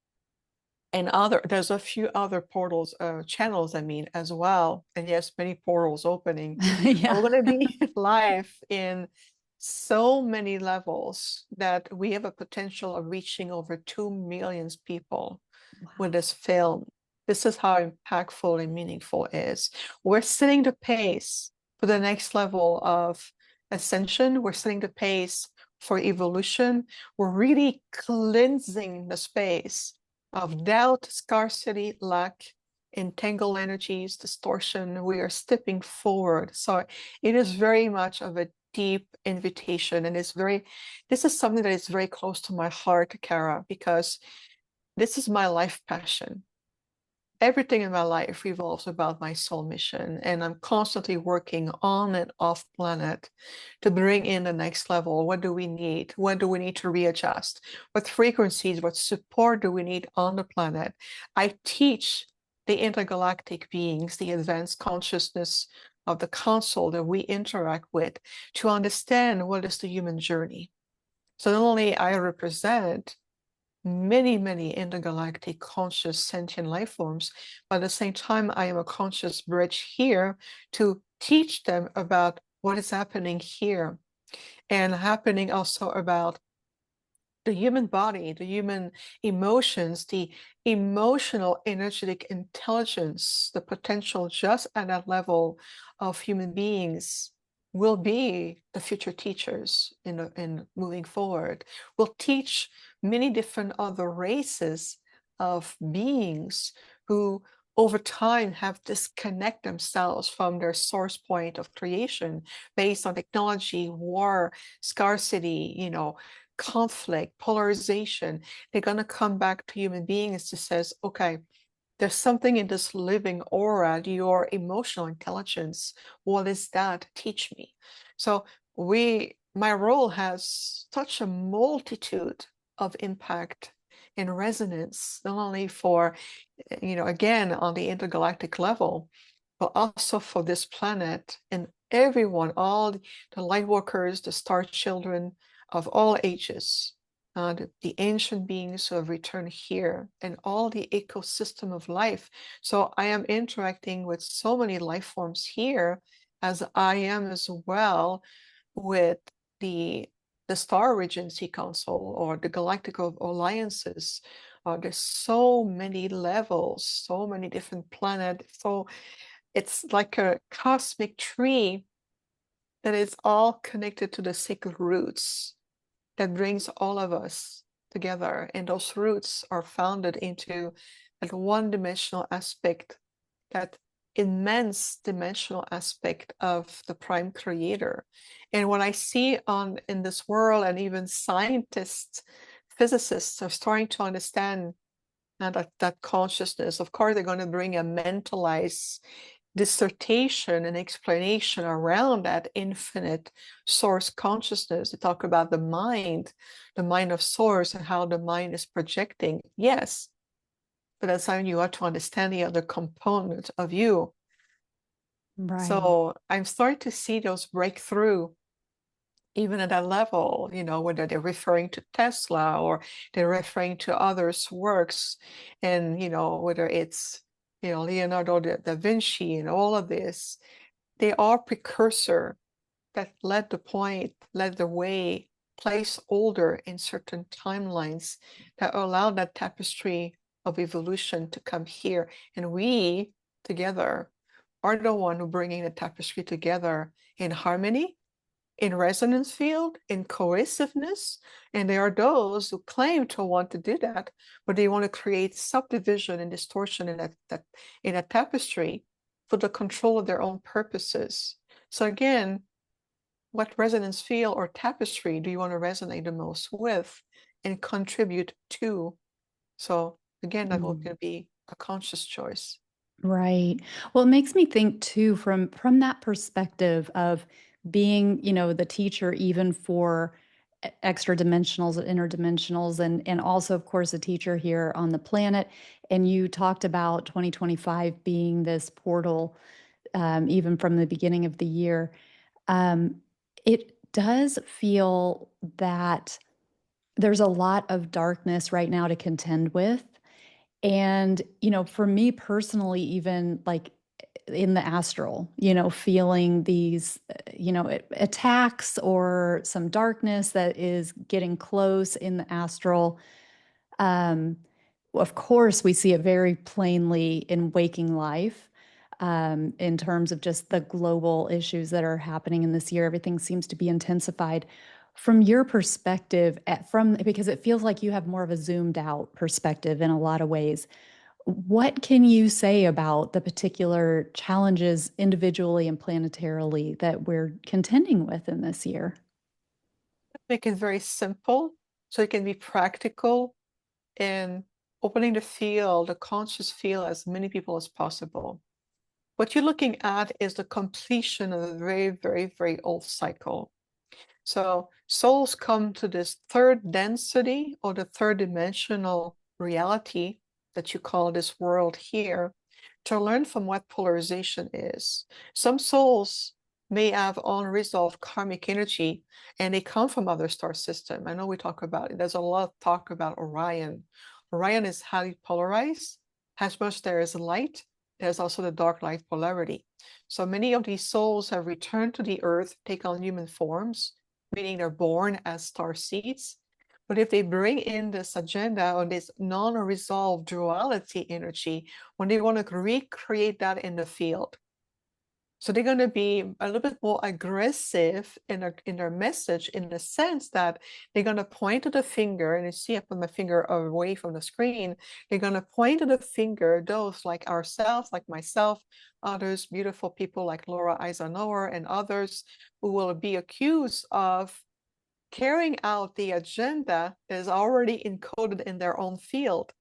and there's a few other portals, channels, as well. And yes, many portals opening. Yeah. We're going to be live in so many levels that we have a potential of reaching over 2 million people with this film. This is how impactful and meaningful it is. We're setting the pace for the next level of ascension. We're setting the pace for evolution. We're really cleansing the space of doubt, scarcity, lack, entangled energies, distortion. We are stepping forward. So it is very much of a deep invitation, and this is something that is very close to my heart, Kara, because this is my life passion. Everything in my life revolves about my soul mission, and I'm constantly working on and off planet to bring in the next level. What do we need? What do we need to readjust? What frequencies, what support do we need on the planet? I teach the intergalactic beings, the advanced consciousness of the console that we interact with, to understand what is the human journey. So not only I represent many, many intergalactic conscious sentient life forms, but at the same time, I am a conscious bridge here to teach them about what is happening here, and happening also about the human body, the human emotions, the emotional energetic intelligence, the potential just at that level of human beings will be the future teachers in moving forward. We'll teach many different other races of beings who over time have disconnect themselves from their source point of creation based on technology, war, scarcity, conflict, polarization. They're going to come back to human beings to says, okay, there's something in this living aura, your emotional intelligence. What is that? Teach me. So my role has such a multitude of impact and resonance, not only for, again, on the intergalactic level, but also for this planet and everyone, all the light workers, the star children of all ages, the ancient beings who have returned here, and all the ecosystem of life. So I am interacting with so many life forms here, as I am as well with the Star Regency Council or the Galactic Alliances. There's so many levels, so many different planets. So it's like a cosmic tree that is all connected to the sacred roots that brings all of us together. And those roots are founded into that one-dimensional aspect, that immense dimensional aspect of the prime creator. And what I see in this world, and even scientists, physicists are starting to understand that consciousness. Of course, they're going to bring a mentalized dissertation and explanation around that infinite source consciousness. They talk about the mind of source, and how the mind is projecting. Yes, but that's how you have to understand the other component of you. Right. So I'm starting to see those breakthrough even at that level, whether they're referring to Tesla or they're referring to others' works, and whether it's Leonardo da Vinci and all of this, they are precursor that led the way, place order in certain timelines that allow that tapestry of evolution to come here. And we together are the one who bringing the tapestry together in harmony, in resonance field, in cohesiveness. And there are those who claim to want to do that, but they want to create subdivision and distortion in a tapestry for the control of their own purposes. So again, what resonance field or tapestry do you want to resonate the most with and contribute to? So again, that will be a conscious choice. Right. Well, it makes me think too, from that perspective of being, the teacher even for extra dimensionals and interdimensionals, and also, of course, a teacher here on the planet. And you talked about 2025 being this portal, even from the beginning of the year. Um, it does feel that there's a lot of darkness right now to contend with. And, for me personally, even like in the astral, feeling these, attacks or some darkness that is getting close in the astral. Um, of course, we see it very plainly in waking life, in terms of just the global issues that are happening in this year. Everything seems to be intensified. From your perspective, because it feels like you have more of a zoomed out perspective in a lot of ways, what can you say about the particular challenges individually and planetarily that we're contending with in this year? Make it very simple so it can be practical, and opening the conscious field, as many people as possible. What you're looking at is the completion of a very, very, very old cycle. So souls come to this third density, or the third dimensional reality that you call this world here, to learn from what polarization is. Some souls may have unresolved karmic energy, and they come from other star system. I know we talk about it. There's a lot of talk about Orion. Orion is highly polarized. As much there is light, there's also the dark light polarity. So many of these souls have returned to the earth, take on human forms, meaning they're born as star seeds. But if they bring in this agenda on this non-resolved duality energy, when they want to recreate that in the field, so they're going to be a little bit more aggressive in their message, in the sense that they're going to point to the finger, and you see I put my finger away from the screen. They're going to point to the finger, those like ourselves, like myself, others, beautiful people like Laura Eisenhower and others, who will be accused of carrying out the agenda that is already encoded in their own field.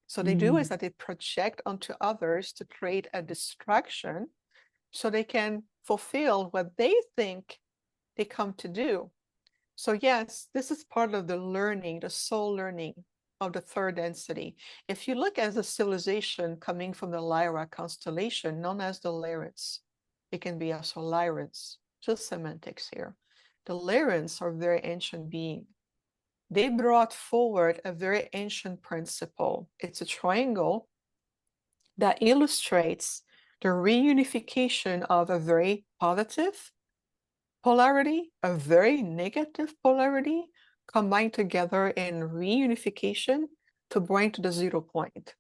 So they do is that they project onto others to create a distraction, so they can fulfill what they think they come to do. So yes, this is part of the learning, the soul learning of the third density. If you look at the civilization coming from the Lyra constellation, known as the Lyrans, it can be also Lyrans, just semantics here. The Lyrans are very ancient beings. They brought forward a very ancient principle. It's a triangle that illustrates the reunification of a very positive polarity, a very negative polarity, combined together in reunification to bring to the 0 point.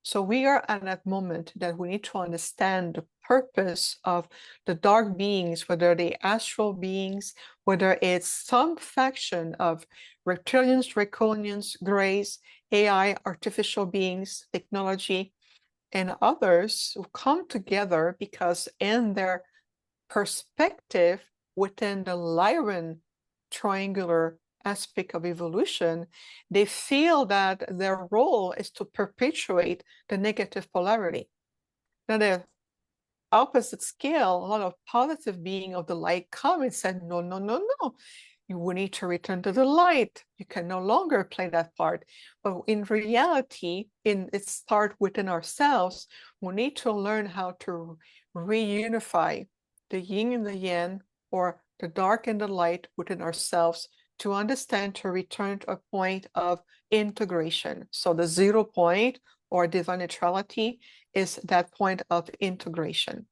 So we are at that moment that we need to understand purpose of the dark beings, whether they astral beings, whether it's some faction of reptilians, draconians, greys, AI, artificial beings, technology, and others who come together because in their perspective within the Lyran triangular aspect of evolution, they feel that their role is to perpetuate the negative polarity. Now, the opposite scale, a lot of positive being of the light come and said, no, no, no, no. We need to return to the light. You can no longer play that part. But in reality, it starts within ourselves. We need to learn how to reunify the yin and the yang, or the dark and the light within ourselves, to understand, to return to a point of integration. So the 0 point, or divine neutrality, is that point of integration.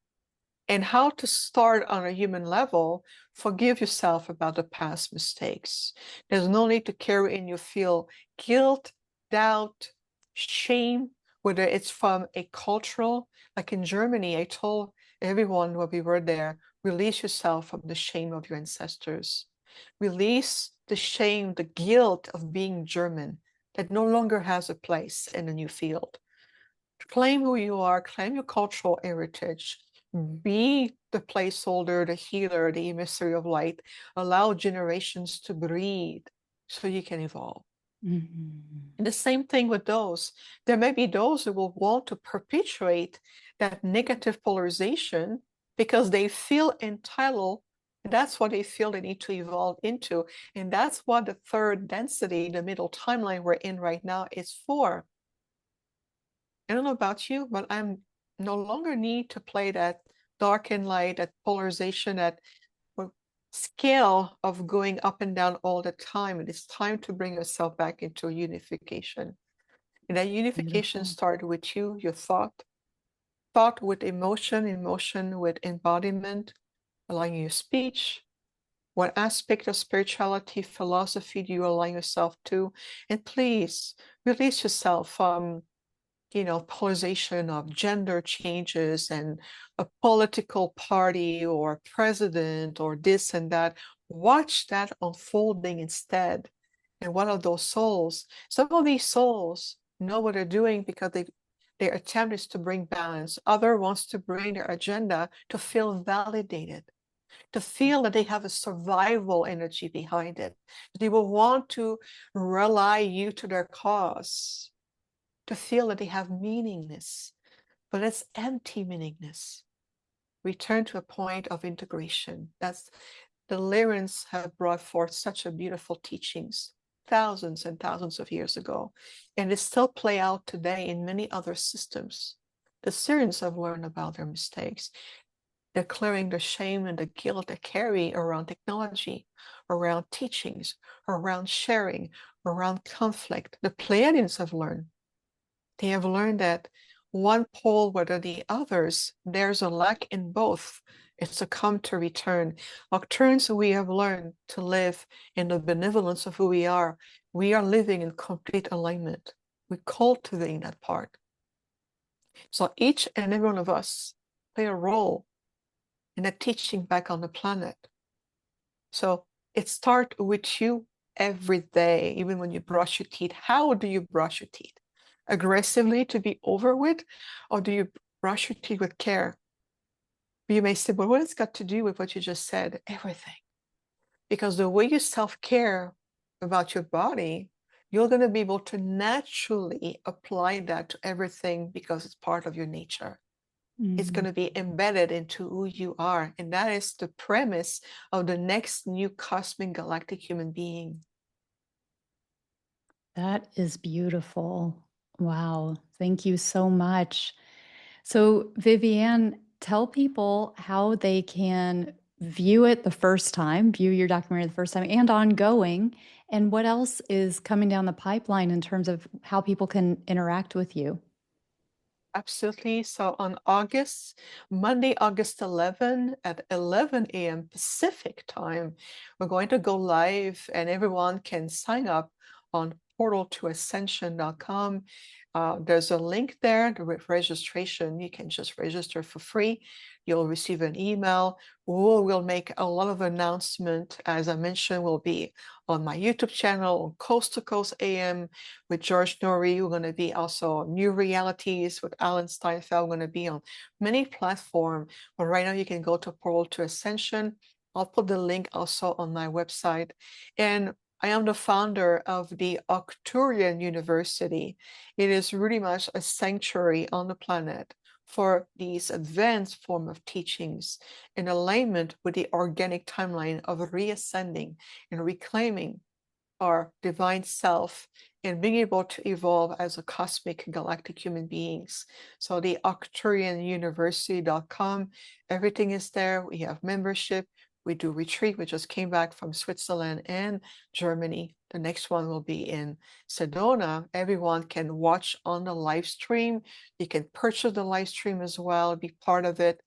And how to start on a human level: forgive yourself about the past mistakes. There's no need to carry in you feel guilt, doubt, shame, whether it's from a cultural, like in Germany, I told everyone when we were there, release yourself from the shame of your ancestors. Release the shame, the guilt of being German, that no longer has a place in a new field. Claim who you are, claim your cultural heritage, be the placeholder, the healer, the emissary of light. Allow generations to breathe so you can evolve. And the same thing with those. There may be those who will want to perpetuate that negative polarization because they feel entitled. And that's what they feel they need to evolve into. And that's what the third density, the middle timeline we're in right now, is for. I don't know about you, but I'm no longer need to play that dark and light, that polarization, that scale of going up and down all the time. It is time to bring yourself back into unification. And that unification starts with you, your thought with emotion, emotion with embodiment, allowing your speech. What aspect of spirituality, philosophy do you allow yourself to? And please release yourself from polarization of gender changes and a political party or president or this and that. Watch that unfolding instead. And one of those souls, some of these souls know what they're doing because their attempt is to bring balance. Other wants to bring their agenda to feel validated, to feel that they have a survival energy behind it. They will want to rely you to their cause, to feel that they have meaningness, but it's empty meaningness. Return to a point of integration. That's the Lyrans have brought forth such a beautiful teachings thousands and thousands of years ago, and it still play out today in many other systems. The Syrians have learned about their mistakes. They're clearing the shame and the guilt they carry around technology, around teachings, around sharing, around conflict. The Pleiadians have learned. They have learned that one pole, whether the others, there's a lack in both. It's a come to return. Arcturians, we have learned to live in the benevolence of who we are. We are living in complete alignment. We cultivate that part. So each and every one of us play a role in that teaching back on the planet. So it starts with you every day, even when you brush your teeth. How do you brush your teeth? Aggressively to be over with, or do you brush your teeth with care? You may say, well, what has got to do with what you just said? Everything. Because the way you self-care about your body, you're going to be able to naturally apply that to everything because it's part of your nature. It's going to be embedded into who you are. And that is the premise of the next new cosmic galactic human being. That is beautiful. Wow. Thank you so much. So, Viviane, tell people how they can view it the first time, view your documentary the first time, and ongoing, and what else is coming down the pipeline in terms of how people can interact with you. Absolutely. So on Monday, August 11 at 11 a.m. Pacific time, we're going to go live, and everyone can sign up on portaltoascension.com. There's a link there with registration. You can just register for free. You'll receive an email. We'll make a lot of announcement. As I mentioned, we'll be on my YouTube channel, on Coast to Coast AM with George Norrie. We're going to be also New Realities with Alan Steinfeld. We're going to be on many platforms. But right now you can go to Portal to Ascension. I'll put the link also on my website. And I am the founder of the Arcturian University. It is really much a sanctuary on the planet for these advanced form of teachings in alignment with the organic timeline of reascending and reclaiming our divine self and being able to evolve as a cosmic galactic human beings. So the ArcturianUniversity.com, everything is there. We have membership. We do retreat. We just came back from Switzerland and Germany. The next one will be in Sedona. Everyone can watch on the live stream. You can purchase the live stream as well, be part of it.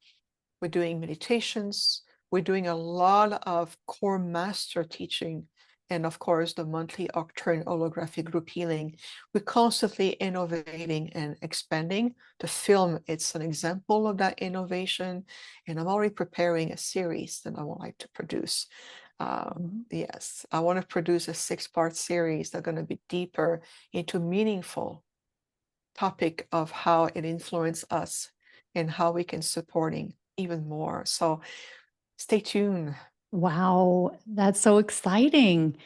We're doing meditations. We're doing a lot of core master teaching. And of course, the monthly Arcturian holographic group healing. We're constantly innovating and expanding. The film, it's an example of that innovation. And I'm already preparing a series that I would like to produce. Yes, I want to produce a 6-part series that's going to be deeper into meaningful topic of how it influences us and how we can supporting even more. So stay tuned. Wow, that's so exciting.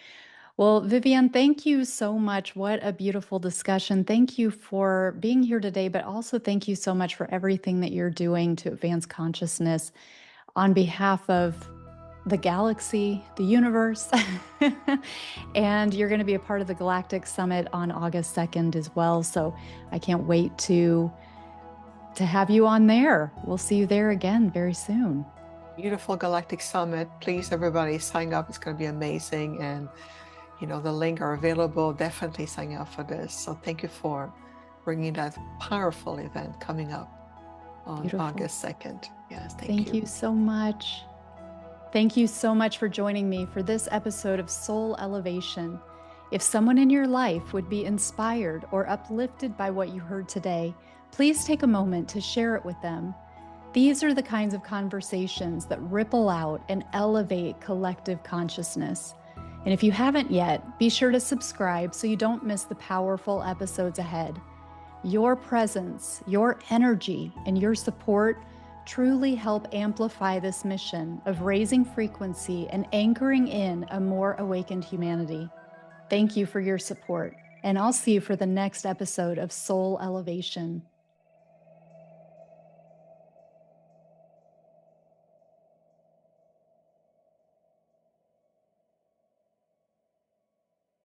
Well, Vivienne, thank you so much. What a beautiful discussion. Thank you for being here today, but also thank you so much for everything that you're doing to advance consciousness on behalf of the galaxy, the universe. And you're going to be a part of the Galactic Summit on August 2nd as well. So I can't wait to have you on there. We'll see you there again very soon. Beautiful Galactic Summit. Please, everybody, sign up. It's going to be amazing. And, the link are available. Definitely sign up for this. So thank you for bringing that powerful event coming up on Beautiful. August 2nd. Yes, thank you. Thank you so much. Thank you so much for joining me for this episode of Soul Elevation. If someone in your life would be inspired or uplifted by what you heard today, please take a moment to share it with them. These are the kinds of conversations that ripple out and elevate collective consciousness. And if you haven't yet, be sure to subscribe so you don't miss the powerful episodes ahead. Your presence, your energy, and your support truly help amplify this mission of raising frequency and anchoring in a more awakened humanity. Thank you for your support, and I'll see you for the next episode of Soul Elevation.